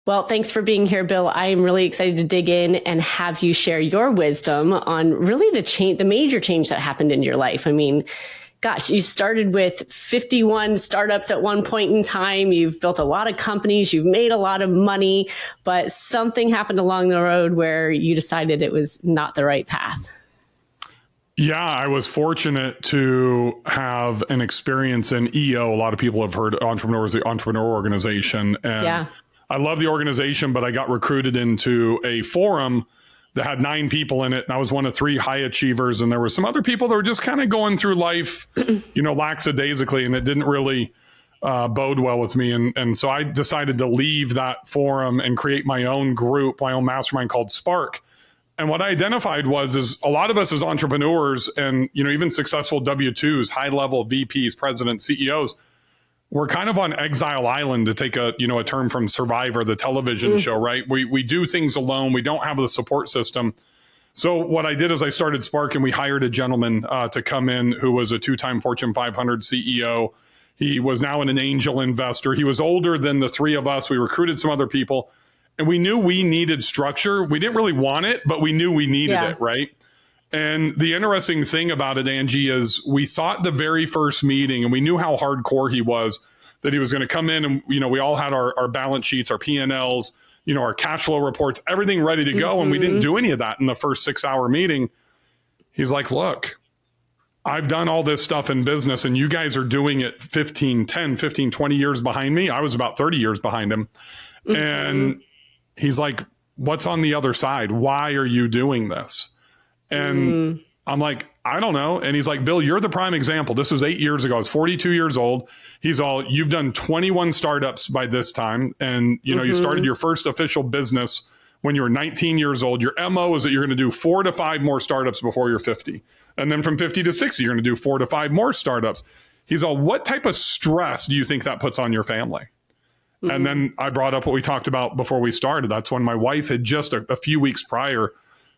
Well, thanks for being here, Bill. I am really excited to dig in and have you share your wisdom on really the major change that happened in your life. I mean, gosh, you started with 51 startups at one point in time. You've built a lot of companies. You've made a lot of money, but something happened along the road where you decided it was not the right path. Yeah, I was fortunate to have an experience in EO. A lot of people have heard Entrepreneurs, the Entrepreneur Organization. And yeah. I love the organization, but I got recruited into a forum that had 9 people in it. And I was one of 3 high achievers. And there were some other people that were just kind of going through life, lackadaisically. And it didn't really bode well with me. And so I decided to leave that forum and create my own group, my own mastermind called Spark. And what I identified is a lot of us as entrepreneurs and, even successful W-2s, high-level VPs, presidents, CEOs, we're kind of on exile island, to take a term from Survivor, the television show, right? We do things alone. We don't have the support system. So what I did is I started Spark, and we hired a gentleman to come in who was a 2-time Fortune 500 CEO. He was now an angel investor. He was older than the 3 of us. We recruited some other people, and we knew we needed structure. We didn't really want it, but we knew we needed it, right? And the interesting thing about it, Angie, is we thought the very first meeting, and we knew how hardcore he was, that he was going to come in and, we all had our balance sheets, our P&Ls, our cash flow reports, everything ready to go. And we didn't do any of that in the first 6-hour meeting. He's like, look, I've done all this stuff in business and you guys are doing it 10, 20 years behind me. I was about 30 years behind him. And he's like, what's on the other side? Why are you doing this? And I'm like, I don't know. And he's like, Bill, you're the prime example. This was 8 years ago. I was 42 years old. He's all, you've done 21 startups by this time. And, you started your first official business when you were 19 years old. Your MO is that you're going to do 4 to 5 more startups before you're 50. And then from 50 to 60, you're going to do 4 to 5 more startups. He's all, what type of stress do you think that puts on your family? And then I brought up what we talked about before we started. That's when my wife had just a few weeks prior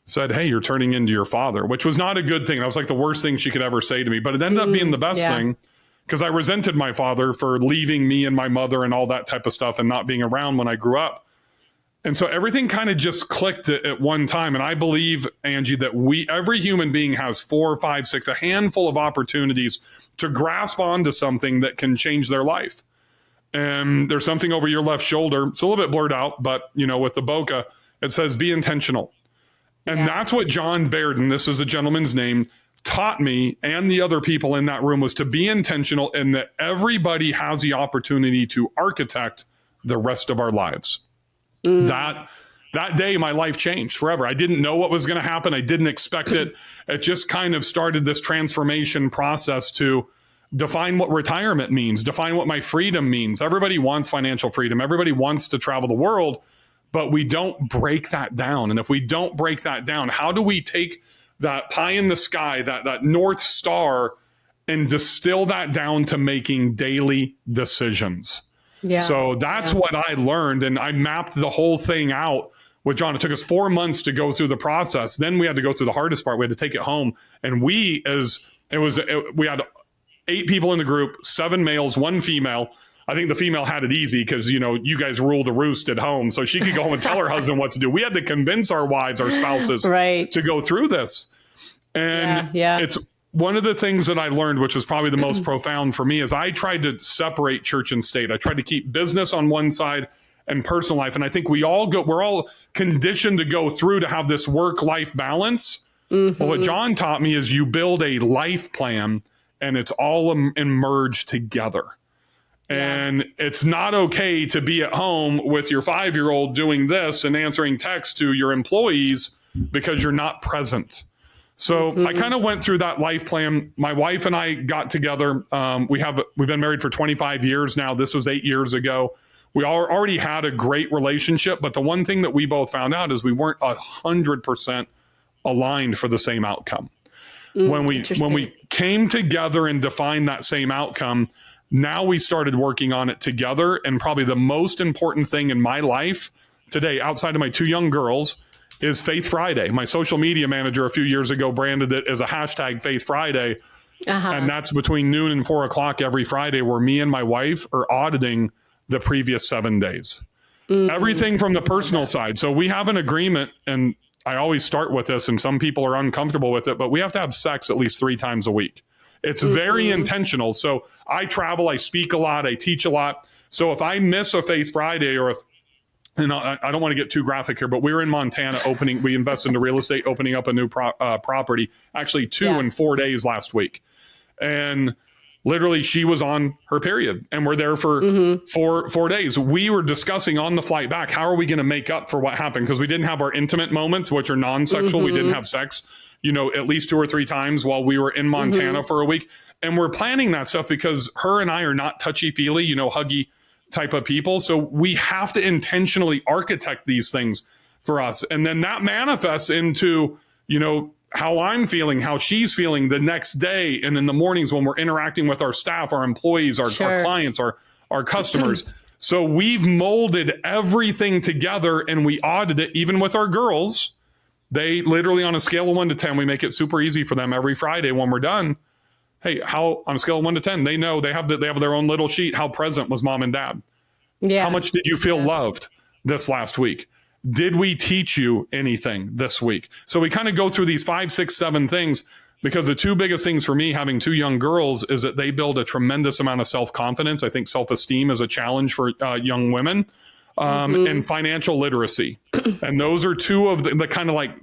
said, hey, you're turning into your father, which was not a good thing. That was like the worst thing she could ever say to me. But it ended up being the best thing, because I resented my father for leaving me and my mother and all that type of stuff and not being around when I grew up. And so everything kind of just clicked at one time. And I believe, Angie, that every human being has 4, 5, 6, a handful of opportunities to grasp onto something that can change their life. And there's something over your left shoulder. It's a little bit blurred out, but with the bokeh, it says, be intentional. And that's what John Baird, and this is a gentleman's name, taught me and the other people in that room, was to be intentional, and that everybody has the opportunity to architect the rest of our lives. That day, my life changed forever. I didn't know what was going to happen. I didn't expect it. It just kind of started this transformation process to define what retirement means, define what my freedom means. Everybody wants financial freedom. Everybody wants to travel the world. But we don't break that down. And if we don't break that down, how do we take that pie in the sky, that North Star, and distill that down to making daily decisions? So that's what I learned. And I mapped the whole thing out with John. It took us 4 months to go through the process. Then we had to go through the hardest part. We had to take it home. And we had 8 people in the group, 7 males, 1 female. I think the female had it easy because, you guys rule the roost at home. So she could go home and tell her husband what to do. We had to convince our wives, our spouses to go through this. And it's one of the things that I learned, which was probably the most profound for me, is I tried to separate church and state. I tried to keep business on one side and personal life. And I think we're all conditioned to go through to have this work-life balance. Well, what John taught me is you build a life plan, and it's all merged together. And it's not okay to be at home with your 5-year-old doing this and answering texts to your employees because you're not present. So I kind of went through that life plan. My wife and I got together. We've been married for 25 years now. This was 8 years ago. We already had a great relationship, but the one thing that we both found out is we weren't 100% aligned for the same outcome. When we came together and defined that same outcome, now we started working on it together. And probably the most important thing in my life today, outside of my 2 young girls, is Faith Friday. My social media manager a few years ago branded it as a hashtag Faith Friday. And that's between noon and 4 o'clock every Friday, where me and my wife are auditing the previous 7 days. everything from the personal side. So we have an agreement, and I always start with this, and some people are uncomfortable with it, but we have to have sex at least 3 times a week. It's very intentional. So I travel, I speak a lot, I teach a lot. So if I miss a Faith Friday, or if, and I don't want to get too graphic here, but we were in Montana we invested into real estate, opening up a new property, actually 2 in 4 days last week. And literally she was on her period, and we're there for 4 days. We were discussing on the flight back, how are we going to make up for what happened? Because we didn't have our intimate moments, which are non-sexual. We didn't have sex, at least 2 or 3 times while we were in Montana for a week. And we're planning that stuff because her and I are not touchy-feely, huggy type of people. So we have to intentionally architect these things for us. And then that manifests into, how I'm feeling, how she's feeling the next day. And in the mornings when we're interacting with our staff, our employees, our clients, our customers. So we've molded everything together, and we audit it even with our girls. They literally, on a scale of 1 to 10, we make it super easy for them every Friday when we're done. Hey, how on a scale of 1 to 10, they know they have their own little sheet. How present was mom and dad? Yeah. How much did you feel loved this last week? Did we teach you anything this week? So we kind of go through these 5, 6, 7 things, because the 2 biggest things for me having 2 young girls is that they build a tremendous amount of self-confidence. I think self-esteem is a challenge for young women. And financial literacy. And those are 2 of the kind of like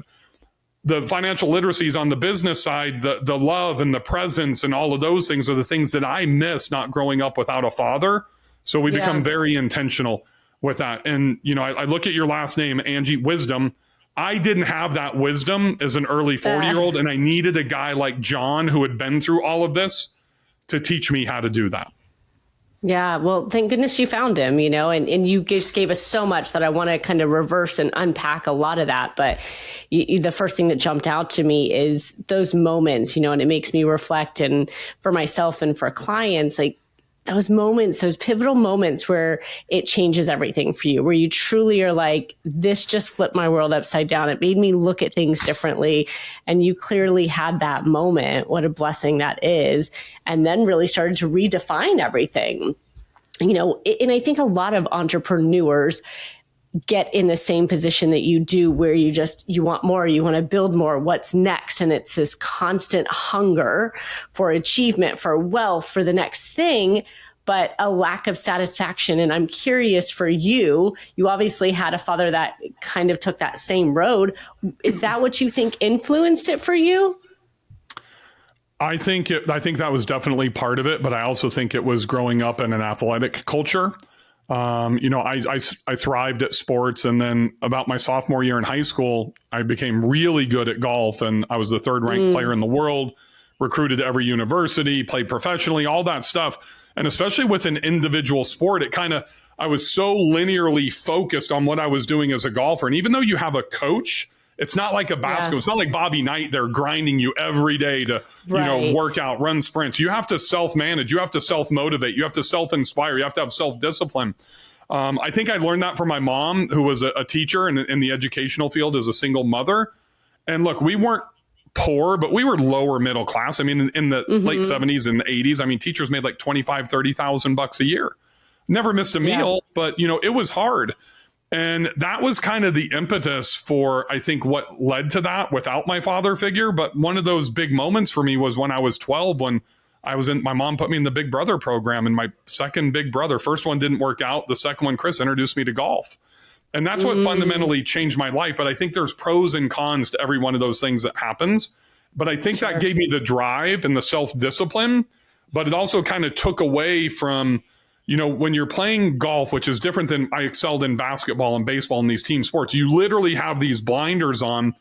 the financial literacies on the business side, the love and the presence and all of those things are the things that I miss not growing up without a father. So we become very intentional with that. And, I look at your last name, Angie Wisdom. I didn't have that wisdom as an early 40-year-old, and I needed a guy like John who had been through all of this to teach me how to do that. Yeah, well, thank goodness you found him, and you just gave us so much that I want to kind of reverse and unpack a lot of that. But the first thing that jumped out to me is those moments, and it makes me reflect, and for myself and for clients, like those moments, those pivotal moments where it changes everything for you, where you truly are like, this just flipped my world upside down. It made me look at things differently. And you clearly had that moment. What a blessing that is. And then really started to redefine everything. And I think a lot of entrepreneurs get in the same position that you do, where you want more, you want to build more, what's next? And it's this constant hunger for achievement, for wealth, for the next thing, but a lack of satisfaction. And I'm curious for you obviously had a father that kind of took that same road. Is that what you think influenced it for you? I think that was definitely part of it, but I also think it was growing up in an athletic culture. I thrived at sports, and then about my sophomore year in high school, I became really good at golf, and I was the 3rd ranked player in the world, recruited to every university, played professionally, all that stuff. And especially with an individual sport, I was so linearly focused on what I was doing as a golfer. And even though you have a coach, it's not like a basketball. It's not like Bobby Knight. They're grinding you every day to, work out, run sprints. You have to self-manage. You have to self-motivate. You have to self-inspire. You have to have self-discipline. I think I learned that from my mom, who was a teacher in the educational field as a single mother. And look, we weren't poor, but we were lower middle class. I mean, in the late 70s and the 80s, I mean, teachers made like $25,000, $30,000 a year. Never missed a meal, but, it was hard. And that was kind of the impetus for, I think, what led to that without my father figure. But one of those big moments for me was when I was 12, when my mom put me in the Big Brother program, and my second Big Brother, first one didn't work out. The second one, Chris introduced me to golf. And that's what fundamentally changed my life. But I think there's pros and cons to every one of those things that happens. But I think that gave me the drive and the self-discipline, but it also kind of took away from, when you're playing golf, which is different than I excelled in basketball and baseball and these team sports, you literally have these blinders on.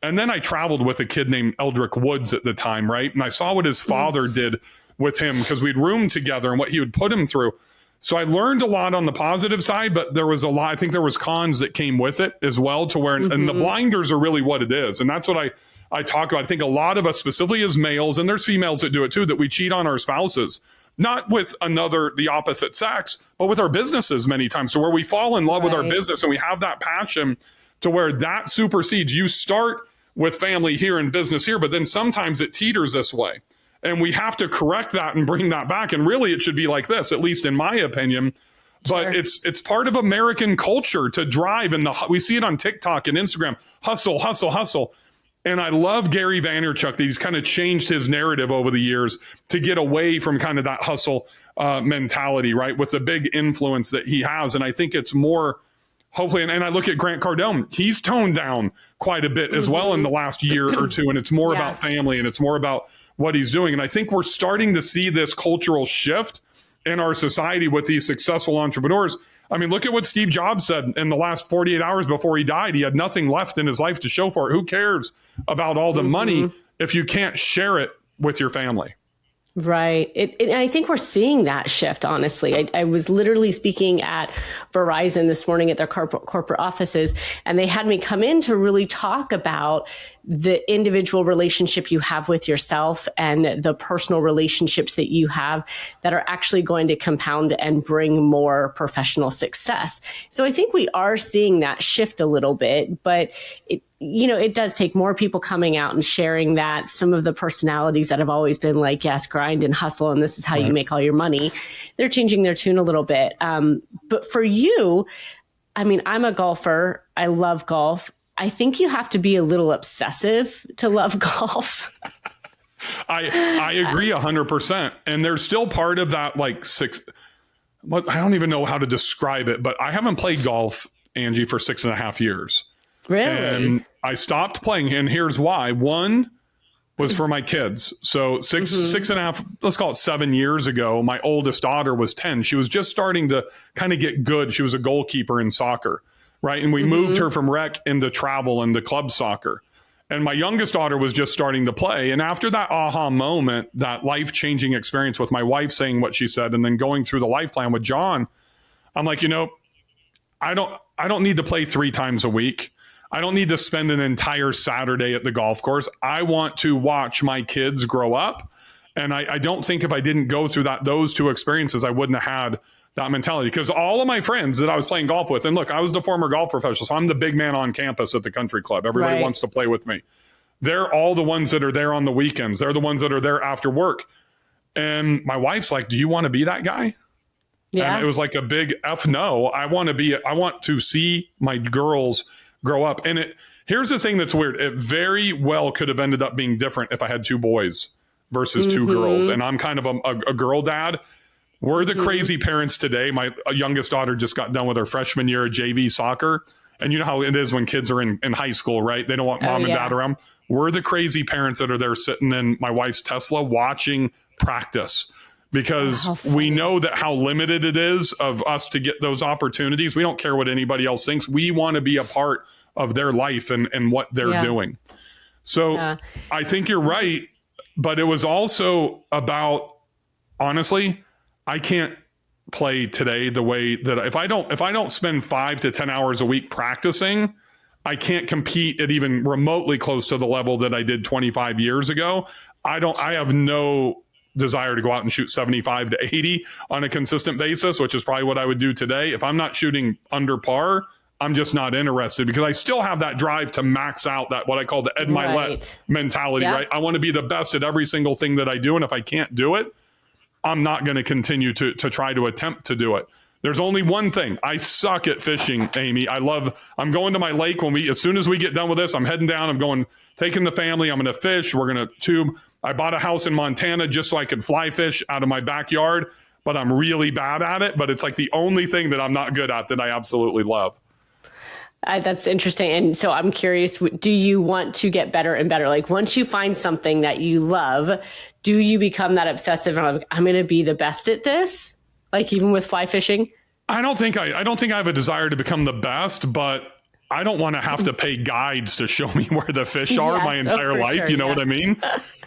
And then I traveled with a kid named Eldrick Woods at the time, right? And I saw what his father did with him, because we'd roomed together, and what he would put him through. So I learned a lot on the positive side, but there was a lot, I think there was cons that came with it as well, to where, and the blinders are really what it is. And that's what I talk about. I think a lot of us, specifically as males, and there's females that do it too, that we cheat on our spouses. Not with the opposite sex, but with our businesses many times. So where we fall in love with our business, and we have that passion to where that supersedes. You start with family here and business here, but then sometimes it teeters this way. And we have to correct that and bring that back. And really, it should be like this, at least in my opinion. but it's part of American culture to drive. And we see it on TikTok and Instagram, hustle, hustle, hustle. And I love Gary Vaynerchuk that he's kind of changed his narrative over the years to get away from kind of that hustle mentality, right? With the big influence that he has. And I think it's more, hopefully, and I look at Grant Cardone, he's toned down quite a bit as well in the last year or two. And it's more about family and it's more about what he's doing. And I think we're starting to see this cultural shift in our society with these successful entrepreneurs. I mean, look at what Steve Jobs said in the last 48 hours before he died. He had nothing left in his life to show for it. Who cares about all the money if you can't share it with your family? Right. And I think we're seeing that shift, honestly. I was literally speaking at Verizon this morning at their corporate offices, and they had me come in to really talk about the individual relationship you have with yourself and the personal relationships that you have that are actually going to compound and bring more professional success. So I think we are seeing that shift a little bit, but it does take more people coming out and sharing that. Some of the personalities that have always been like, yes, grind and hustle, and this is how you make all your money, they're changing their tune a little bit. But for you, I mean, I'm a golfer. I love golf. I think you have to be a little obsessive to love golf. I agree 100%. And there's still part of that, I don't even know how to describe it, but I haven't played golf, Angie, for 6.5 years. Really? And I stopped playing. And here's why. One was for my kids. So 6.5, let's call it 7 years ago, my oldest daughter was 10. She was just starting to kind of get good. She was a goalkeeper in soccer. Right. And we moved her from rec into travel and the club soccer. And my youngest daughter was just starting to play. And after that aha moment, that life-changing experience with my wife saying what she said, and then going through the life plan with John, I'm like, I don't need to play 3 times a week. I don't need to spend an entire Saturday at the golf course. I want to watch my kids grow up. And I don't think if I didn't go through those 2 experiences, I wouldn't have had that mentality. Because all of my friends that I was playing golf with, and look, I was the former golf professional, so I'm the big man on campus at the country club. Everybody wants to play with me. They're all the ones that are there on the weekends. They're the ones that are there after work. And my wife's like, do you want to be that guy? Yeah. And it was like a big F no. I want to see my girls grow up. And here's the thing that's weird. It very well could have ended up being different if I had 2 boys versus 2 girls. And I'm kind of a girl dad. We're the crazy parents today. My youngest daughter just got done with her freshman year of JV soccer. And you know how it is when kids are in high school, right? They don't want mom and dad around. We're the crazy parents that are there sitting in my wife's Tesla watching practice because we know that how limited it is of us to get those opportunities. We don't care what anybody else thinks. We want to be a part of their life and what they're doing. So I think you're right. But it was also about, honestly, I can't play today the way that if I don't spend 5 to 10 hours a week practicing, I can't compete at even remotely close to the level that I did 25 years ago. I have no desire to go out and shoot 75 to 80 on a consistent basis, which is probably what I would do today. If I'm not shooting under par, I'm just not interested because I still have that drive to max out that what I call the Ed Milet mentality, right? I want to be the best at every single thing that I do. And if I can't do it, I'm not going to continue to try to attempt to do it. There's only one thing. I suck at fishing, Amy. I'm going to my lake as soon as we get done with this, I'm heading down. I'm going, taking the family. I'm going to fish. We're going to tube. I bought a house in Montana just so I could fly fish out of my backyard, but I'm really bad at it. But it's like the only thing that I'm not good at that I absolutely love. That's interesting. And so I'm curious, do you want to get better and better? Like once you find something that you love, do you become that obsessive? And I'm going to be the best at this. Like even with fly fishing? I don't think I have a desire to become the best, but I don't want to have to pay guides to show me where the fish are my entire life. Sure, you know what I mean?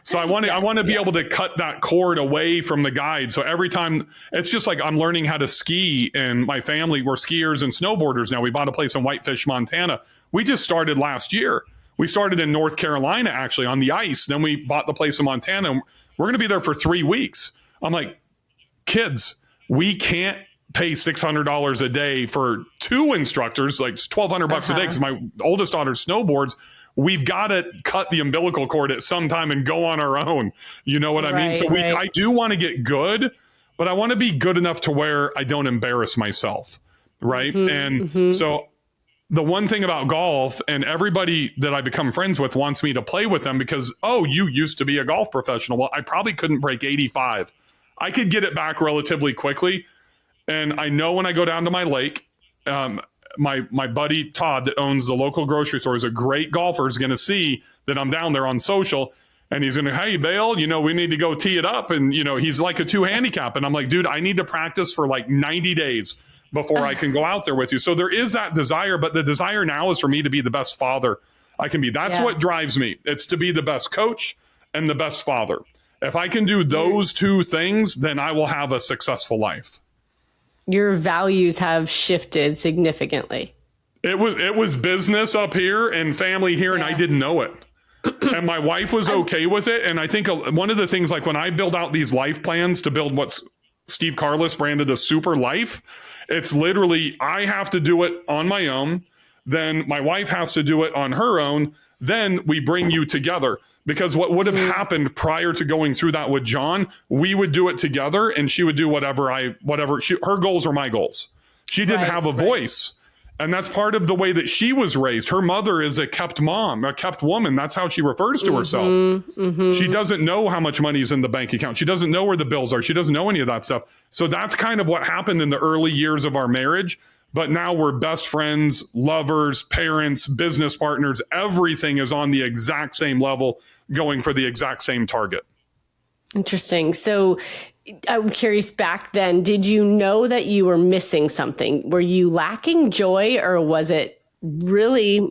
So I want to be able to cut that cord away from the guide. So every time it's just like I'm learning how to ski, and my family, we're skiers and snowboarders now. We bought a place in Whitefish, Montana. We just started last year. We started in North Carolina, actually, on the ice. Then we bought the place in Montana. And we're going to be there for 3 weeks. I'm like, kids, we can't pay $600 a day for 2 instructors, like $1,200 a day, because my oldest daughter snowboards. We've got to cut the umbilical cord at some time and go on our own. You know what I mean? So I do want to get good, but I want to be good enough to where I don't embarrass myself. Right. So the one thing about golf, and everybody that I become friends with wants me to play with them because, oh, you used to be a golf professional. Well, I probably couldn't break 85. I could get it back relatively quickly. And I know when I go down to my lake, my buddy Todd that owns the local grocery store is a great golfer, is going to see that I'm down there on social. And he's going to, hey, Bill, we need to go tee it up. And, he's like a 2 handicap. And I'm like, dude, I need to practice for like 90 days before I can go out there with you. So there is that desire, but the desire now is for me to be the best father I can be. That's what drives me. It's to be the best coach and the best father. If I can do those two things, then I will have a successful life. Your values have shifted significantly. It was business up here and family here, and I didn't know it. And my wife was okay with it. And I think one of the things, like when I build out these life plans to build what's Steve Carlos branded a super life, it's literally, I have to do it on my own. Then my wife has to do it on her own. Then we bring you together. Because what would have happened prior to going through that with John, we would do it together and she would do whatever her goals are my goals. She didn't have a voice. And that's part of the way that she was raised. Her mother is a kept mom, a kept woman. That's how she refers to herself. She doesn't know how much money is in the bank account. She doesn't know where the bills are. She doesn't know any of that stuff. So that's kind of what happened in the early years of our marriage. But now we're best friends, lovers, parents, business partners. Everything is on the exact same level, going for the exact same target. Interesting. So I'm curious, back then, did you know that you were missing something? Were you lacking joy, or was it really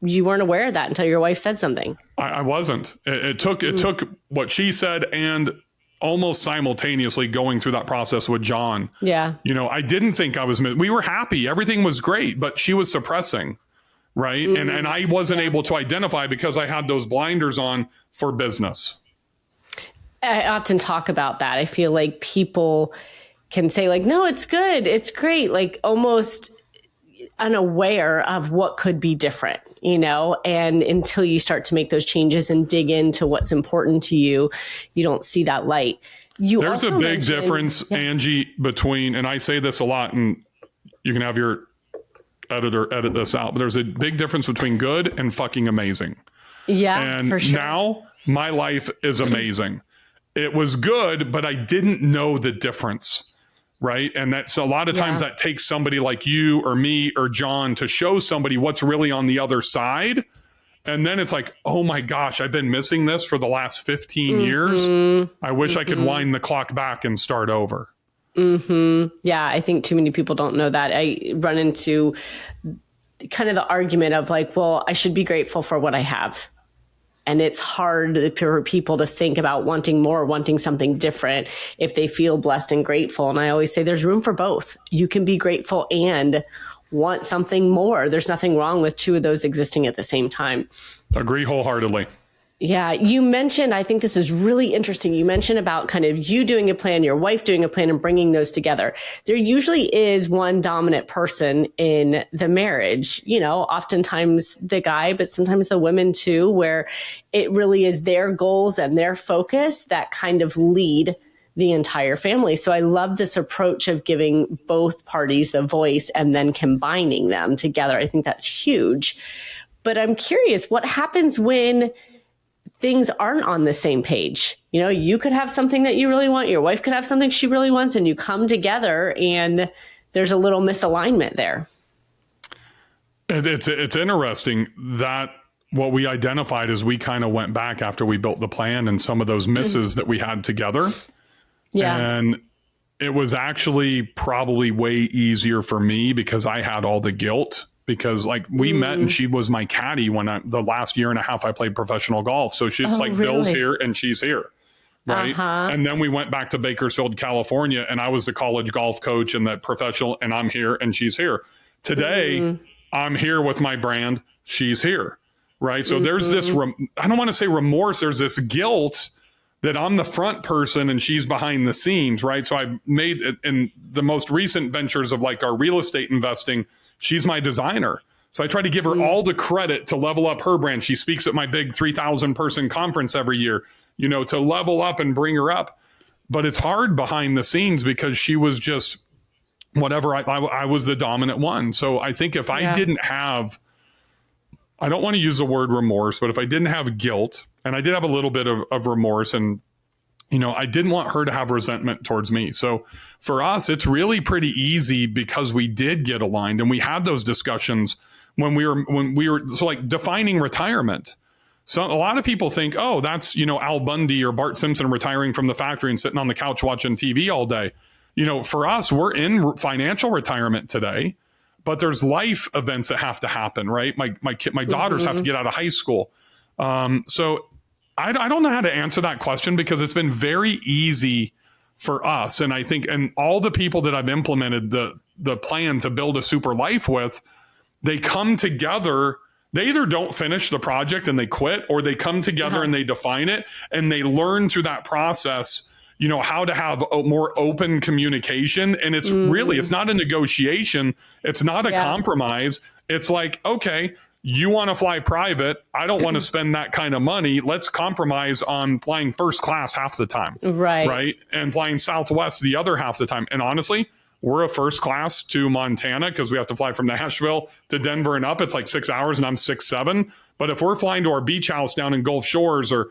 you weren't aware of that until your wife said something? I wasn't. It took what she said and almost simultaneously going through that process with John. Yeah. I didn't think I was, we were happy. Everything was great, but she was suppressing. Right. And I wasn't able to identify because I had those blinders on for business. I often talk about that. I feel like people can say like, no, it's good, it's great, like almost unaware of what could be different, and until you start to make those changes and dig into what's important to you, you don't see that light. There's a big difference, Angie, between, and I say this a lot, and you can have your editor edit this out, but there's a big difference between good and fucking amazing. Yeah, and for sure. Now my life is amazing. It was good, but I didn't know the difference. Right. And that's a lot of times that takes somebody like you or me or John to show somebody what's really on the other side. And then it's like, oh my gosh, I've been missing this for the last 15 years. I wish I could wind the clock back and start over. Yeah, I think too many people don't know that. I run into kind of the argument of like, well, I should be grateful for what I have. And it's hard for people to think about wanting more, wanting something different if they feel blessed and grateful. And I always say there's room for both. You can be grateful and want something more. There's nothing wrong with two of those existing at the same time. Agree wholeheartedly. Yeah. You mentioned, I think this is really interesting. You mentioned about kind of you doing a plan, your wife doing a plan, and bringing those together. There usually is one dominant person in the marriage, oftentimes the guy, but sometimes the women too, where it really is their goals and their focus that kind of lead the entire family. So I love this approach of giving both parties the voice and then combining them together. I think that's huge. But I'm curious, what happens when things aren't on the same page? You could have something that you really want. Your wife could have something she really wants, and you come together and there's a little misalignment there. It's interesting that what we identified as we kind of went back after we built the plan and some of those misses that we had together. Yeah. And it was actually probably way easier for me because I had all the guilt. Because like we met and she was my caddy when the last year and a half I played professional golf. So it's like really? Bill's here and she's here. Right. And then we went back to Bakersfield, California, and I was the college golf coach and the professional, and I'm here and she's here. Today, I'm here with my brand. She's here. Right. So there's this, I don't want to say remorse. There's this guilt that I'm the front person and she's behind the scenes. Right. So I made in the most recent ventures of like our real estate investing, she's my designer. So I try to give her all the credit to level up her brand. She speaks at my big 3,000 person conference every year, to level up and bring her up. but it's hard behind the scenes because she was just whatever. I was the dominant one. So I think if I didn't have, I don't want to use the word remorse, but if I didn't have guilt, and I did have a little bit of remorse, and I didn't want her to have resentment towards me. So for us, it's really pretty easy because we did get aligned and we had those discussions when we were so like defining retirement. So a lot of people think, oh, that's, Al Bundy or Bart Simpson retiring from the factory and sitting on the couch watching TV all day. For us, we're in financial retirement today, but there's life events that have to happen, right? My daughters have to get out of high school. So I don't know how to answer that question because it's been very easy for us. And I think, and all the people that I've implemented the plan to build a super life with, they come together. They either don't finish the project and they quit, or they come together and they define it and they learn through that process, how to have a more open communication. And it's really, it's not a negotiation. It's not a compromise. It's like, okay, you want to fly private. I don't want to spend that kind of money. Let's compromise on flying first class half the time. Right. And flying Southwest the other half the time. And honestly, we're a first class to Montana because we have to fly from Nashville to Denver and up. It's like 6 hours and I'm 6-7. But if we're flying to our beach house down in Gulf Shores or,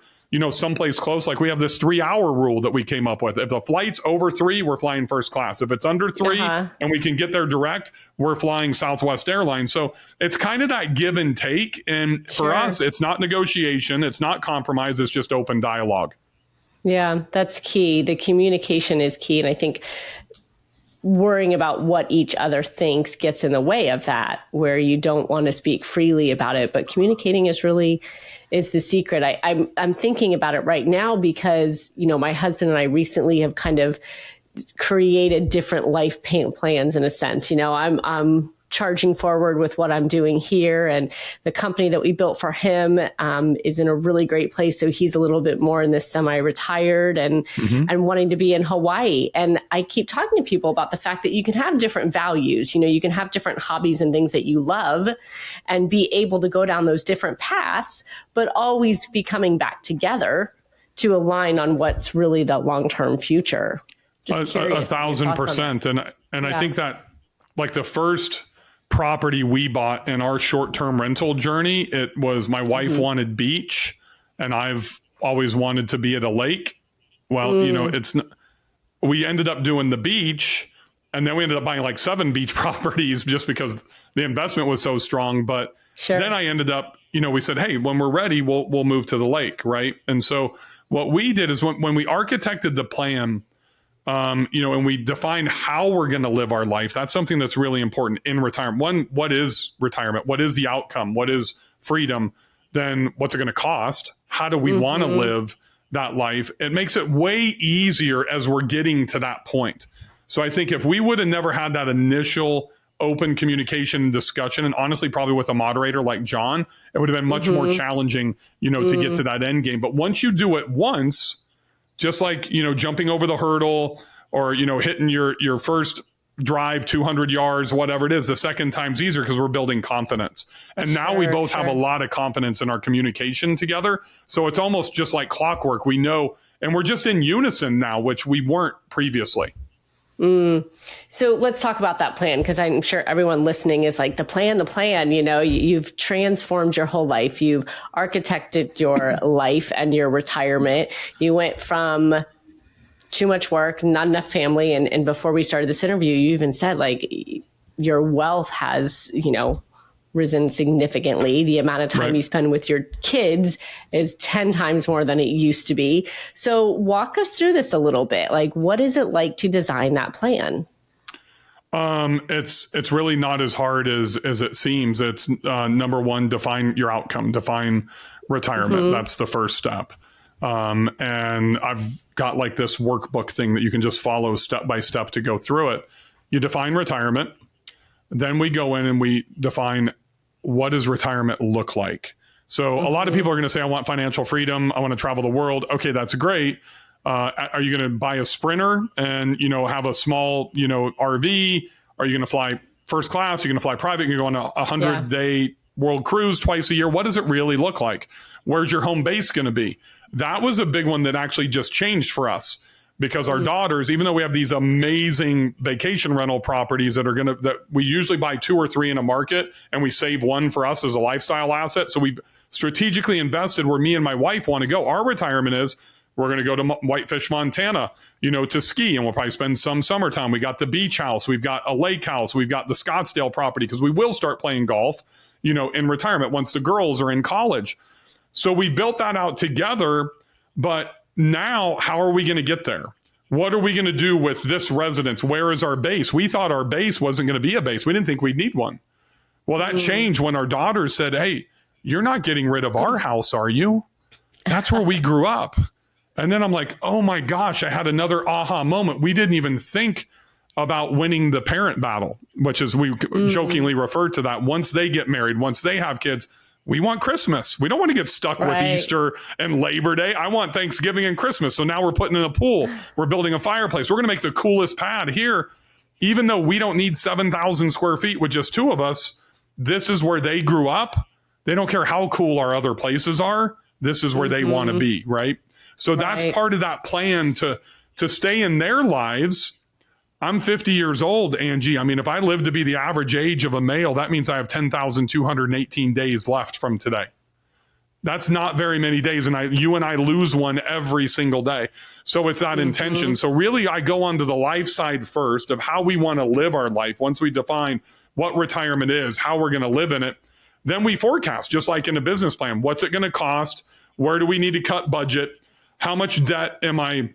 someplace close, like we have this 3-hour rule that we came up with. If the flight's over 3, we're flying first class. If it's under 3 and we can get there direct, we're flying Southwest Airlines. So it's kind of that give and take. And for us, it's not negotiation. It's not compromise. It's just open dialogue. Yeah, that's key. The communication is key. And I think worrying about what each other thinks gets in the way of that, where you don't want to speak freely about it. But communicating is the secret. I'm thinking about it right now because, my husband and I recently have kind of created different life plans in a sense. I'm charging forward with what I'm doing here, and the company that we built for him is in a really great place. So he's a little bit more in this semi-retired and wanting to be in Hawaii. And I keep talking to people about the fact that you can have different values. You can have different hobbies and things that you love and be able to go down those different paths, but always be coming back together to align on what's really the long-term future. 1,000%. And I think that like the first property we bought in our short-term rental journey, it was my wife wanted beach and I've always wanted to be at a lake. Well, we ended up doing the beach and then we ended up buying like 7 beach properties just because the investment was so strong. But then I ended up, we said, hey, when we're ready, we'll move to the lake. Right. And so what we did is when we architected the plan, and we define how we're going to live our life. That's something that's really important in retirement. One, what is retirement? What is the outcome? What is freedom? Then what's it going to cost? How do we want to live that life? It makes it way easier as we're getting to that point. So I think if we would have never had that initial open communication and discussion, and honestly, probably with a moderator like John, it would have been much more challenging, to get to that end game. But once you do it once, just like, jumping over the hurdle or, hitting your first drive 200 yards, whatever it is, the second time's easier because we're building confidence. And now we both have a lot of confidence in our communication together. So it's almost just like clockwork. We know, and we're just in unison now, which we weren't previously. So let's talk about that plan, because I'm sure everyone listening is like, the plan, you've transformed your whole life. You've architected your life and your retirement. You went from too much work, not enough family. And before we started this interview, you even said like your wealth has, risen significantly. The amount of time you spend with your kids is 10 times more than it used to be. So walk us through this a little bit. Like, what is it like to design that plan? It's really not as hard as it seems. It's number one, define your outcome, define retirement. That's the first step. And I've got like this workbook thing that you can just follow step by step to go through it. You define retirement. Then we go in and we define, what does retirement look like? So a lot of people are going to say, I want financial freedom. I want to travel the world. Okay, that's great. Are you going to buy a Sprinter and, have a small, RV? Are you going to fly first class? Are you going to fly private? You're going on a 100-day world cruise twice a year. What does it really look like? Where's your home base going to be? That was a big one that actually just changed for us. because our daughters, even though we have these amazing vacation rental properties that we usually buy 2 or 3 in a market, and we save one for us as a lifestyle asset. So we've strategically invested where me and my wife want to go. Our retirement is, we're going to go to Whitefish, Montana, to ski, and we'll probably spend some summertime. We got the beach house. We've got a lake house. We've got the Scottsdale property, because we will start playing golf, in retirement once the girls are in college. So we built that out together. But now, how are we going to get there? What are we going to do with this residence? Where is our base? We thought our base wasn't going to be a base. We didn't think we'd need one. Well, that changed when our daughters said, hey, you're not getting rid of our house, are you? That's where we grew up. And then I'm like, oh my gosh, I had another aha moment. We didn't even think about winning the parent battle, which is, we jokingly refer to that. Once they get married, once they have kids, we want Christmas. We don't want to get stuck with Easter and Labor Day. I want Thanksgiving and Christmas. So now we're putting in a pool. We're building a fireplace. We're going to make the coolest pad here. Even though we don't need 7,000 square feet with just 2 of us, this is where they grew up. They don't care how cool our other places are. This is where they want to be, right? So that's part of that plan to stay in their lives. I'm 50 years old, Angie. I mean, if I live to be the average age of a male, that means I have 10,218 days left from today. That's not very many days. And you and I lose one every single day. So it's that intention. So really, I go onto the life side first of how we want to live our life. Once we define what retirement is, how we're going to live in it, then we forecast, just like in a business plan. What's it going to cost? Where do we need to cut budget? How much debt am I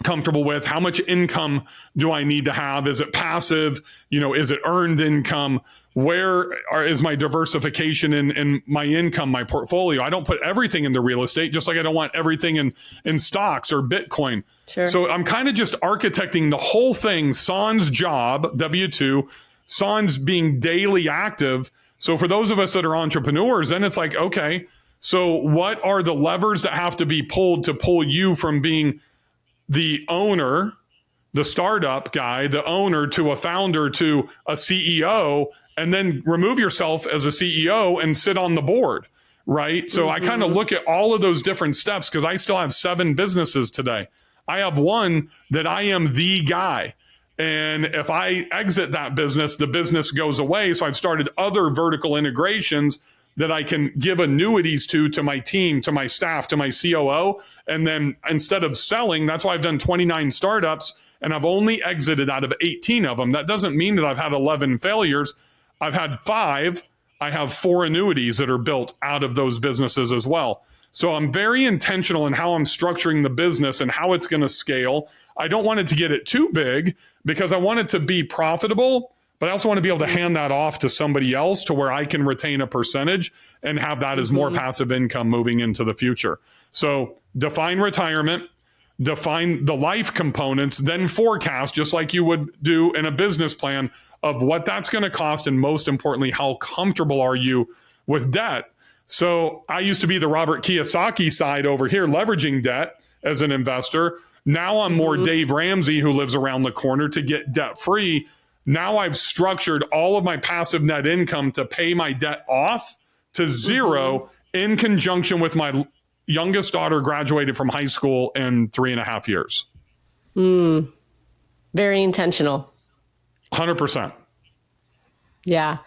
comfortable with? How much income do I need to have? Is it passive? Is it earned income? Where is my diversification in my income, my portfolio? I don't put everything into real estate, just like I don't want everything in stocks or Bitcoin. Sure. So I'm kind of just architecting the whole thing. Sans job, W-2, sans being daily active. So for those of us that are entrepreneurs, then it's like, okay, so what are the levers that have to be pulled to pull you from being the owner, the startup guy, the owner, to a founder, to a CEO, and then remove yourself as a CEO and sit on the board, right? So I kind of look at all of those different steps, because I still have 7 businesses today. I have one that I am the guy. And if I exit that business, the business goes away. So I've started other vertical integrations that I can give annuities to my team, to my staff, to my COO. And then instead of selling, that's why I've done 29 startups and I've only exited out of 18 of them. That doesn't mean that I've had 11 failures. I've had 5. I have 4 annuities that are built out of those businesses as well. So I'm very intentional in how I'm structuring the business and how it's going to scale. I don't want it to get it too big, because I want it to be profitable, but I also want to be able to hand that off to somebody else to where I can retain a percentage and have that as more passive income moving into the future. So define retirement, define the life components, then forecast, just like you would do in a business plan, of what that's going to cost. And most importantly, how comfortable are you with debt? So I used to be the Robert Kiyosaki side over here, leveraging debt as an investor. Now I'm more Dave Ramsey, who lives around the corner, to get debt free. Now I've structured all of my passive net income to pay my debt off to 0 in conjunction with my youngest daughter graduated from high school in 3.5 years. Very intentional. 100%. Yeah.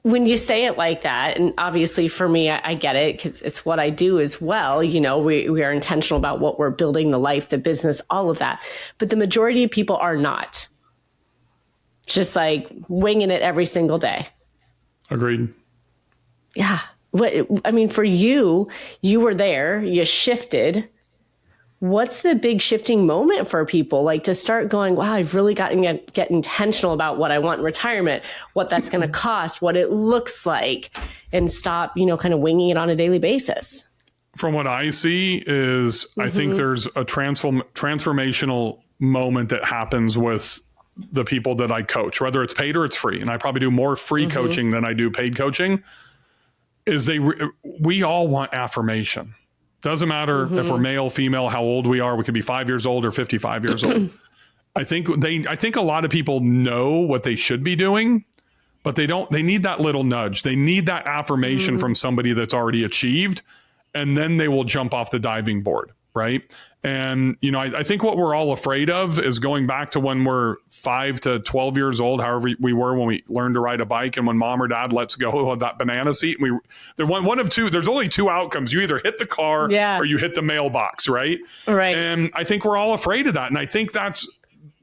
When you say it like that, and obviously for me, I get it, because it's what I do as well. We are intentional about what we're building, the life, the business, all of that. But the majority of people are not. Just like winging it every single day. Agreed. Yeah. For you were there, you shifted. What's the big shifting moment for people? Like to start going, wow, I've really got to get intentional about what I want in retirement, what that's going to cost, what it looks like, and stop, kind of winging it on a daily basis. From what I see is I think there's a transformational moment that happens with the people that I coach, whether it's paid or it's free. And I probably do more free coaching than I do paid coaching. We all want affirmation. Doesn't matter if we're male, female, how old we are. We could be 5 years old or 55 years old. I think a lot of people know what they should be doing, but they need that little nudge. They need that affirmation from somebody that's already achieved, and then they will jump off the diving board. right? And, I think what we're all afraid of is going back to when we're 5 to 12 years old, however we were when we learned to ride a bike, and when mom or dad lets go of that banana seat. One of two, there's only two outcomes. You either hit the car or you hit the mailbox, right? Right. And I think we're all afraid of that. And I think that's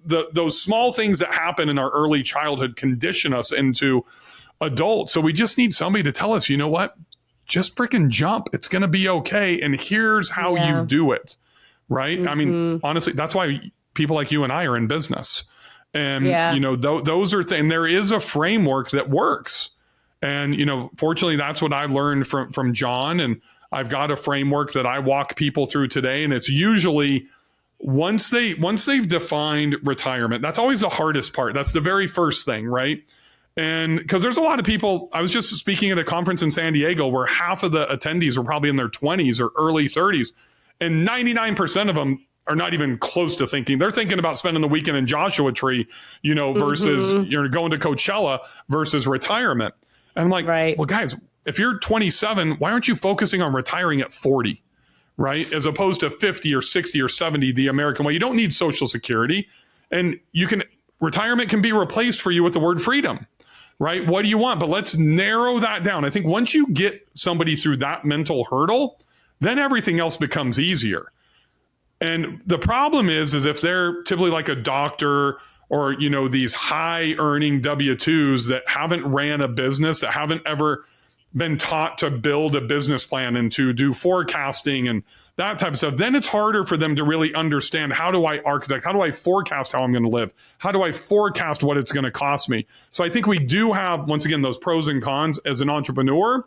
those small things that happen in our early childhood condition us into adults. So we just need somebody to tell us, you know what? Just freaking jump. It's going to be okay. And here's how you do it. Right. I mean, honestly, that's why people like you and I are in business. And, those are things. There is a framework that works. And, fortunately, that's what I learned from John. And I've got a framework that I walk people through today. And it's usually once they've defined retirement, that's always the hardest part. That's the very first thing. Right. And because there's a lot of people, I was just speaking at a conference in San Diego where half of the attendees were probably in their 20s or early 30s. And 99% of them are not even close to thinking. They're thinking about spending the weekend in Joshua Tree, versus you're going to Coachella versus retirement. And I'm like, well, guys, if you're 27, why aren't you focusing on retiring at 40, right? As opposed to 50 or 60 or 70, the American way. You don't need Social Security. And retirement can be replaced for you with the word freedom, right? What do you want? But let's narrow that down. I think once you get somebody through that mental hurdle, then everything else becomes easier. And the problem is if they're typically like a doctor or, these high earning W-2s that haven't ran a business, that haven't ever been taught to build a business plan and to do forecasting and that type of stuff, then it's harder for them to really understand, how do I architect? How do I forecast how I'm going to live? How do I forecast what it's going to cost me? So I think we do have, once again, those pros and cons as an entrepreneur.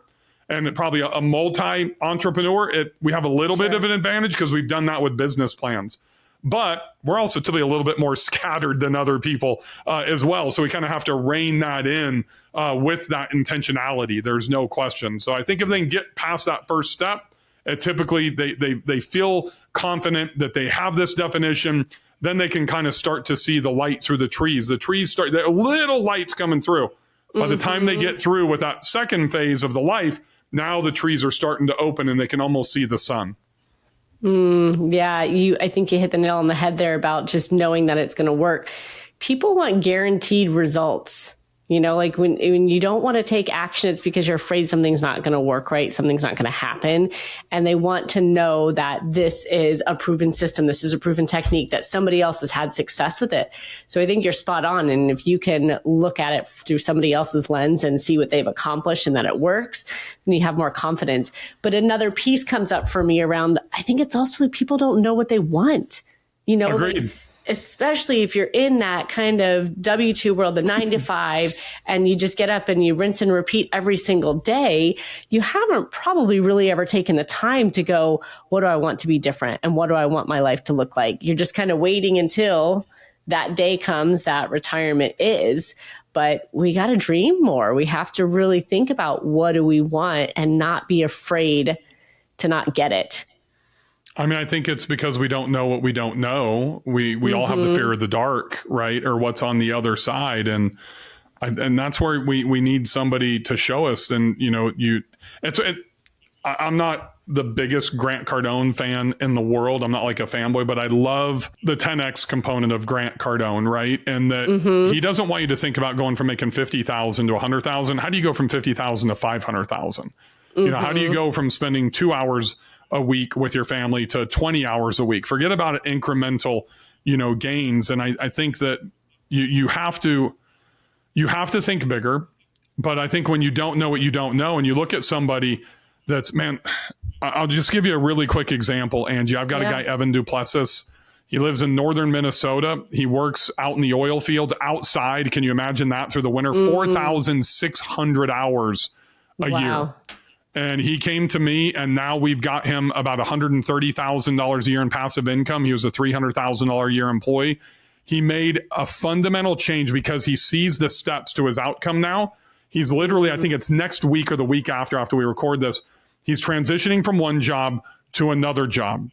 And probably a multi-entrepreneur, we have a little bit of an advantage because we've done that with business plans. But we're also typically a little bit more scattered than other people as well. So we kind of have to rein that in with that intentionality. There's no question. So I think if they can get past that first step, typically they feel confident that they have this definition. Then they can kind of start to see the light through the trees. The little lights coming through. By the time they get through with that second phase of the life, now the trees are starting to open and they can almost see the sun. I think you hit the nail on the head there about just knowing that it's going to work. People want guaranteed results. Like when you don't want to take action, it's because you're afraid something's not going to work right. Something's not going to happen. And they want to know that this is a proven system. This is a proven technique, that somebody else has had success with it. So I think you're spot on. And if you can look at it through somebody else's lens and see what they've accomplished and that it works, then you have more confidence. But another piece comes up for me around, I think it's also people don't know what they want. Agreed. Especially if you're in that kind of W-2 world, the 9 to 5, and you just get up and you rinse and repeat every single day, you haven't probably really ever taken the time to go, what do I want to be different? And what do I want my life to look like? You're just kind of waiting until that day comes, that retirement is. But we got to dream more. We have to really think about what do we want and not be afraid to not get it. I mean, I think it's because we don't know what we don't know. We all have the fear of the dark, right? Or what's on the other side. And that's where we need somebody to show us. And, I'm not the biggest Grant Cardone fan in the world. I'm not like a fanboy, but I love the 10X component of Grant Cardone, right? And that he doesn't want you to think about going from making 50,000 to 100,000. How do you go from 50,000 to 500,000? How do you go from spending 2 hours a week with your family to 20 hours a week? Forget about incremental, gains. And I think that you have to think bigger. But I think when you don't know what you don't know, and you look at somebody I'll just give you a really quick example, Angie. I've got a guy, Evan Duplessis. He lives in northern Minnesota. He works out in the oil fields outside. Can you imagine that through the winter? 4,600 hours a year. And he came to me, and now we've got him about $130,000 a year in passive income. He was a $300,000 a year employee. He made a fundamental change because he sees the steps to his outcome now. He's literally, I think it's next week or the week after we record this, he's transitioning from one job to another job.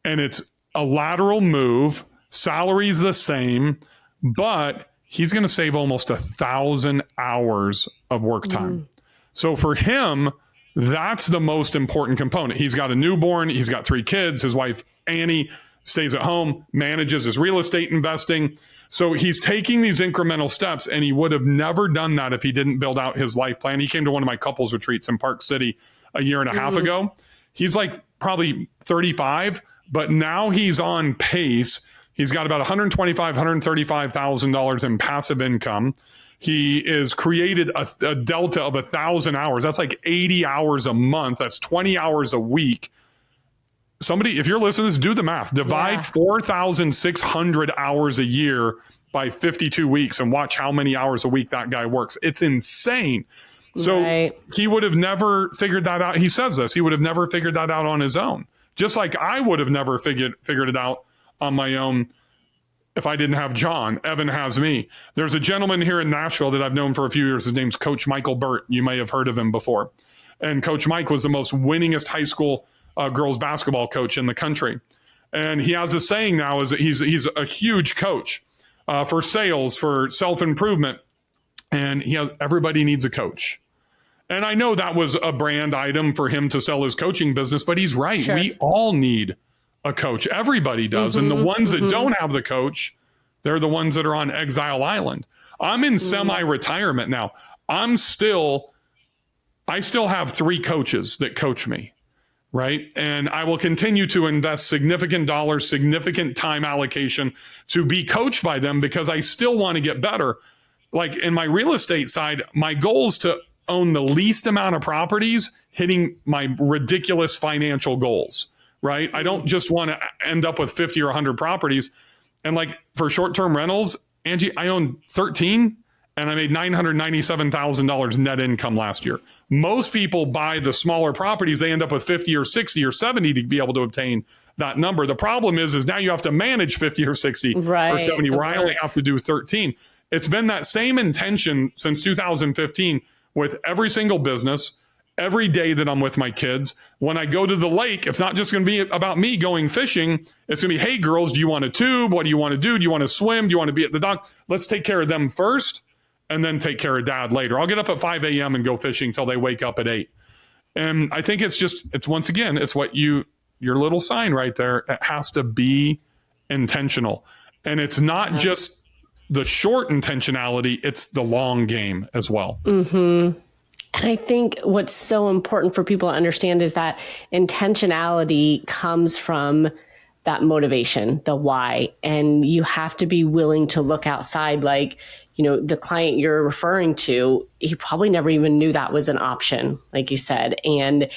And it's a lateral move. Salary's the same, but he's going to save almost 1,000 hours of work time. So for him, that's the most important component. He's got a newborn. He's got 3 kids. His wife Annie stays at home, manages his real estate investing. So he's taking these incremental steps, and he would have never done that if he didn't build out his life plan. He came to one of my couples retreats in Park City a year and a half ago. He's like probably 35, but now he's on pace. He's got about $125,000, $135,000 in passive income. He has created a delta of 1,000 hours. That's like 80 hours a month. That's 20 hours a week. Somebody, if you're listening to this, do the math. Divide 4,600 hours a year by 52 weeks and watch how many hours a week that guy works. It's insane. So he would have never figured that out. He says this. He would have never figured that out on his own. Just like I would have never figured it out on my own if I didn't have John. Evan has me. There's a gentleman here in Nashville that I've known for a few years. His name's Coach Michael Burt. You may have heard of him before. And Coach Mike was the most winningest high school girls basketball coach in the country. And he has a saying now is that he's a huge coach for sales, for self-improvement. And everybody needs a coach. And I know that was a brand item for him to sell his coaching business, but he's right. Sure. We all need a coach. Everybody does. And the ones that don't have the coach, they're the ones that are on Exile Island. I'm in semi-retirement now. I still have 3 coaches that coach me, right? And I will continue to invest significant dollars, significant time allocation to be coached by them because I still want to get better. Like in my real estate side, my goal is to own the least amount of properties, hitting my ridiculous financial goals, right? I don't just want to end up with 50 or 100 properties. And like for short-term rentals, Angie, I own 13 and I made $997,000 net income last year. Most people buy the smaller properties. They end up with 50 or 60 or 70 to be able to obtain that number. The problem is now you have to manage 50 or 60 or 70, where I only have to do 13. It's been that same intention since 2015 with every single business, every day that I'm with my kids. When I go to the lake, it's not just going to be about me going fishing. It's going to be, hey, girls, do you want to tube? What do you want to do? Do you want to swim? Do you want to be at the dock? Let's take care of them first and then take care of dad later. I'll get up at 5 a.m. and go fishing till they wake up at 8. And I think it's once again, it's what your little sign right there. It has to be intentional. And it's not just the short intentionality, it's the long game as well. And I think what's so important for people to understand is that intentionality comes from that motivation, the why. And you have to be willing to look outside. Like, the client you're referring to, he probably never even knew that was an option, like you said. And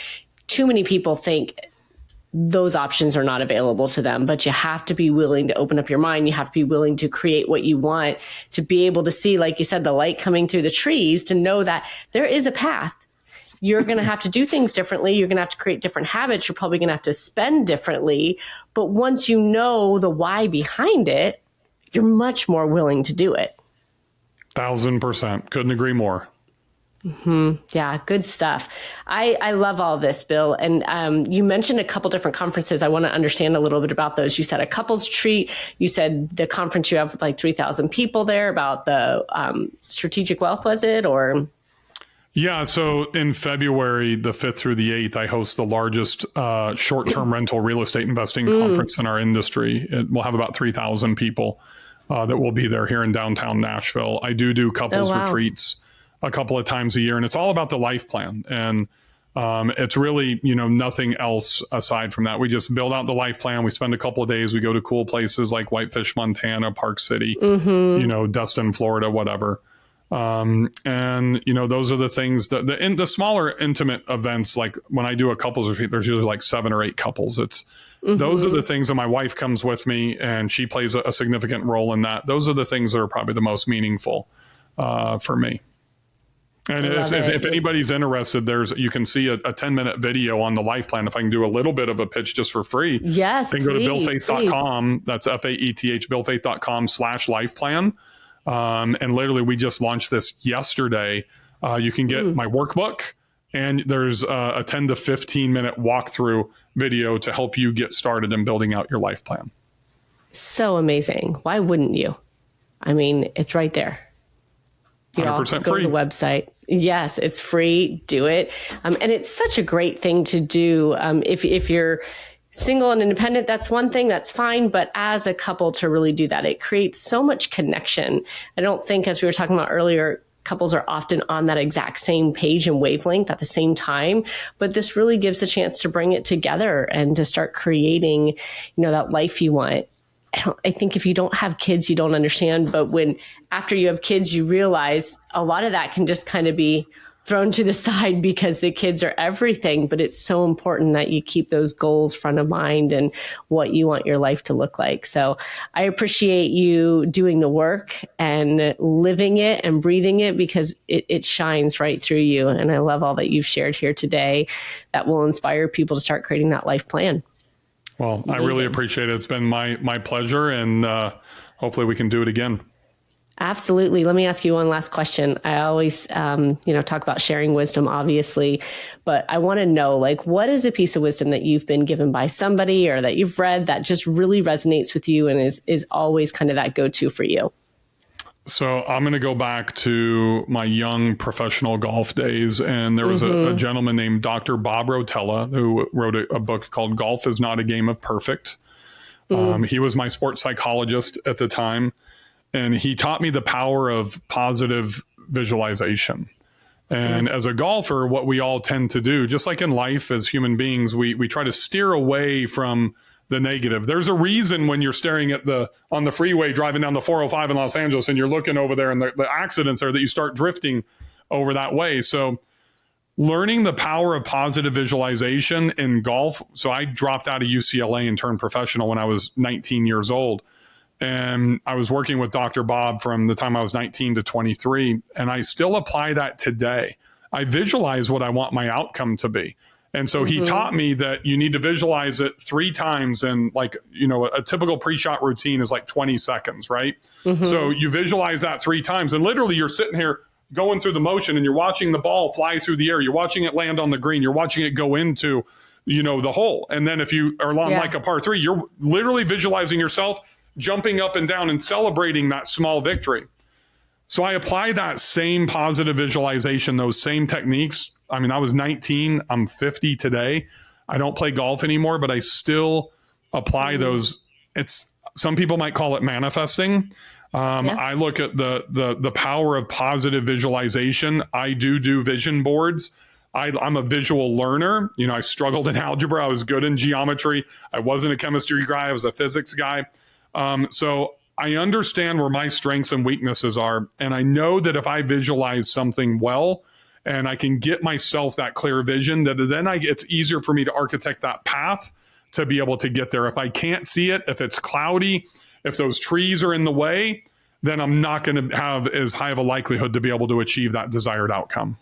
too many people think those options are not available to them, but you have to be willing to open up your mind. You have to be willing to create what you want, to be able to see, like you said, the light coming through the trees, to know that there is a path. You're going to have to do things differently. You're going to have to create different habits. You're probably going to have to spend differently. But once you know the why behind it, you're much more willing to do it. 1,000%. Couldn't agree more. Yeah, good stuff. I love all this, Bill. And you mentioned a couple different conferences. I want to understand a little bit about those. You said a couples retreat. You said the conference you have with like 3,000 people there about the strategic wealth, was it? Or yeah, so in February, the 5th through the 8th, I host the largest short-term rental real estate investing conference in our industry. We'll have about 3,000 people that will be there here in downtown Nashville. I do couples retreats a couple of times a year, and it's all about the life plan. And it's really, nothing else aside from that. We just build out the life plan. We spend a couple of days. We go to cool places like Whitefish, Montana, Park City, Destin, Florida, whatever. And those are the things that the smaller intimate events, like when I do a couples retreat, there's usually like 7 or 8 couples. Those are the things that my wife comes with me and she plays a significant role in that. Those are the things that are probably the most meaningful for me. And if anybody's interested, you can see a 10-minute video on the life plan. If I can do a little bit of a pitch just for free, yes, then go to billfaeth.com. That's FAETH, billfaeth.com/life plan. And literally we just launched this yesterday. You can get my workbook, and there's a 10 to 15 minute walkthrough video to help you get started in building out your life plan. So amazing. Why wouldn't you? I mean, it's right there. 100% free. Go to the website. Yes, it's free. Do it. And it's such a great thing to do. If you're single and independent, that's one thing, that's fine. But as a couple to really do that, it creates so much connection. I don't think, as we were talking about earlier, couples are often on that exact same page and wavelength at the same time, but this really gives a chance to bring it together and to start creating, that life you want. I think if you don't have kids, you don't understand, but after you have kids, you realize a lot of that can just kind of be thrown to the side because the kids are everything. But it's so important that you keep those goals front of mind and what you want your life to look like. So I appreciate you doing the work and living it and breathing it, because it shines right through you. And I love all that you've shared here today that will inspire people to start creating that life plan. Well, Amazing. I really appreciate it. It's been my pleasure, and hopefully we can do it again. Absolutely. Let me ask you one last question. I always, talk about sharing wisdom, obviously, but I want to know, what is a piece of wisdom that you've been given by somebody or that you've read that just really resonates with you and is always kind of that go-to for you? So I'm going to go back to my young professional golf days. And there was a gentleman named Dr. Bob Rotella who wrote a book called Golf is Not a Game of Perfect. He was my sports psychologist at the time. And he taught me the power of positive visualization. And as a golfer, what we all tend to do, just like in life as human beings, we try to steer away from the negative. There's a reason when you're staring at on the freeway driving down the 405 in Los Angeles and you're looking over there and the accidents there, that you start drifting over that way. So learning the power of positive visualization in golf. So I dropped out of UCLA and turned professional when I was 19 years old. And I was working with Dr. Bob from the time I was 19 to 23. And I still apply that today. I visualize what I want my outcome to be. And so he taught me that you need to visualize it 3 times. And a typical pre-shot routine is like 20 seconds, right? So you visualize that 3 times. And literally you're sitting here going through the motion and you're watching the ball fly through the air. You're watching it land on the green. You're watching it go into, the hole. And then if you are on like a par 3, you're literally visualizing yourself jumping up and down and celebrating that small victory. So I apply that same positive visualization, those same techniques. I mean, I was 19, I'm 50 today. I don't play golf anymore, but I still apply those. Some people might call it manifesting. I look at the power of positive visualization. I do vision boards. I'm a visual learner. I struggled in algebra. I was good in geometry. I wasn't a chemistry guy. I was a physics guy. So I understand where my strengths and weaknesses are. And I know that if I visualize something well, and I can get myself that clear vision, that then it's easier for me to architect that path to be able to get there. If I can't see it, if it's cloudy, if those trees are in the way, then I'm not going to have as high of a likelihood to be able to achieve that desired outcome.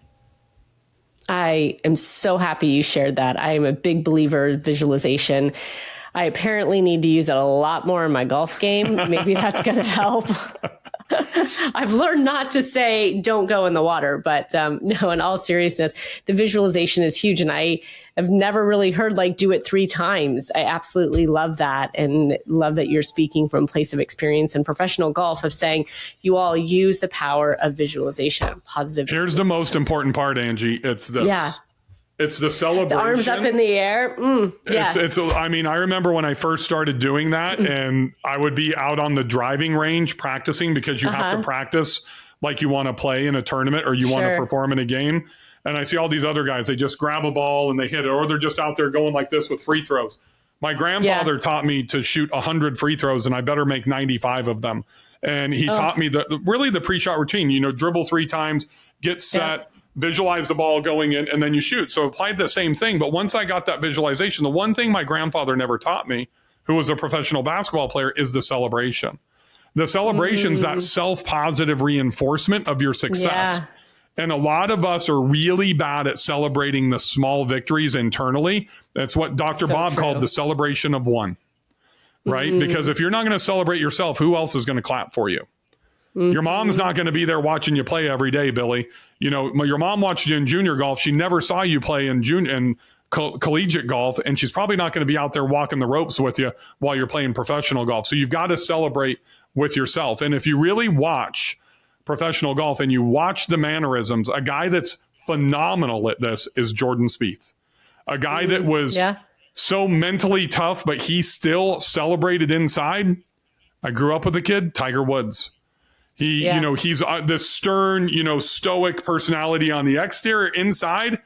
I am so happy you shared that. I am a big believer in visualization. I apparently need to use it a lot more in my golf game. Maybe that's going to help. I've learned not to say don't go in the water, but no, in all seriousness, the visualization is huge. And I have never really heard do it 3 times. I absolutely love that, and love that you're speaking from a place of experience in professional golf of saying you all use the power of visualization, positive. Here's the most important part, Angie. It's this. Yeah. It's the celebration. The arms up in the air. Yes. I remember when I first started doing that, and I would be out on the driving range practicing, because you have to practice like you want to play in a tournament or you want to perform in a game. And I see all these other guys, they just grab a ball and they hit it, or they're just out there going like this with free throws. My grandfather taught me to shoot 100 free throws, and I better make 95 of them. And he taught me the pre-shot routine, dribble 3 times, get set, visualize the ball going in, and then you shoot. So I applied the same thing. But once I got that visualization, the one thing my grandfather never taught me, who was a professional basketball player, is the celebration. The celebration's that self-positive reinforcement of your success. Yeah. And a lot of us are really bad at celebrating the small victories internally. That's what Dr. Bob called the celebration of one, right? Because if you're not going to celebrate yourself, who else is going to clap for you? Your mom's not going to be there watching you play every day, Billy. Your mom watched you in junior golf. She never saw you play in collegiate golf, and she's probably not going to be out there walking the ropes with you while you're playing professional golf. So you've got to celebrate with yourself. And if you really watch professional golf and you watch the mannerisms, a guy that's phenomenal at this is Jordan Spieth. A guy that was so mentally tough, but he still celebrated inside. I grew up with a kid, Tiger Woods. He, he's this stern, stoic personality on the exterior. Inside,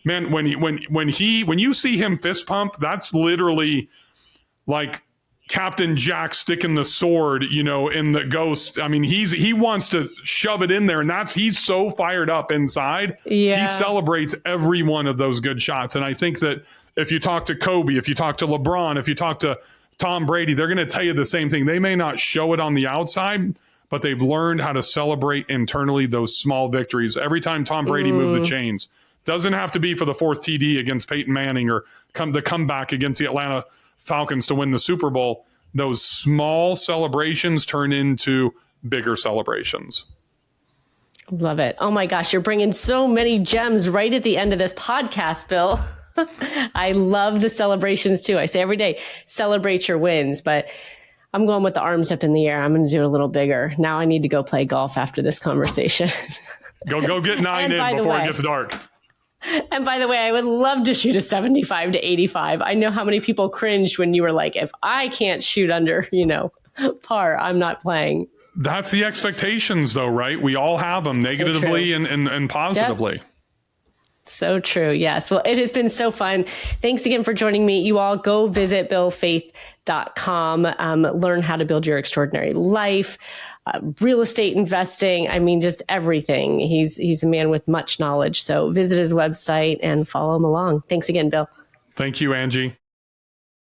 man, when you see him fist pump, that's literally like Captain Jack sticking the sword, in the Ghost. I mean, he wants to shove it in there, and he's so fired up inside. Yeah. He celebrates every one of those good shots. And I think that if you talk to Kobe, if you talk to LeBron, if you talk to Tom Brady, they're going to tell you the same thing. They may not show it on the outside, but they've learned how to celebrate internally those small victories. Every time Tom Brady moved the chains, doesn't have to be for the 4th TD against Peyton Manning or the comeback against the Atlanta Falcons to win the Super Bowl. Those small celebrations turn into bigger celebrations. Love it. Oh my gosh, you're bringing so many gems right at the end of this podcast, Bill. I love the celebrations too. I say every day, celebrate your wins, but I'm going with the arms up in the air. I'm going to do it a little bigger. Now I need to go play golf after this conversation. Go get 9 in before it gets dark. And by the way, I would love to shoot a 75 to 85. I know how many people cringed when you were like, if I can't shoot under, par, I'm not playing. That's the expectations though, right? We all have them negatively and positively. Yep. So true. Yes. Well, it has been so fun. Thanks again for joining me. You all go visit billfaeth.com, learn how to build your extraordinary life, real estate investing. I mean, just everything. He's a man with much knowledge. So visit his website and follow him along. Thanks again, Bill. Thank you, Angie.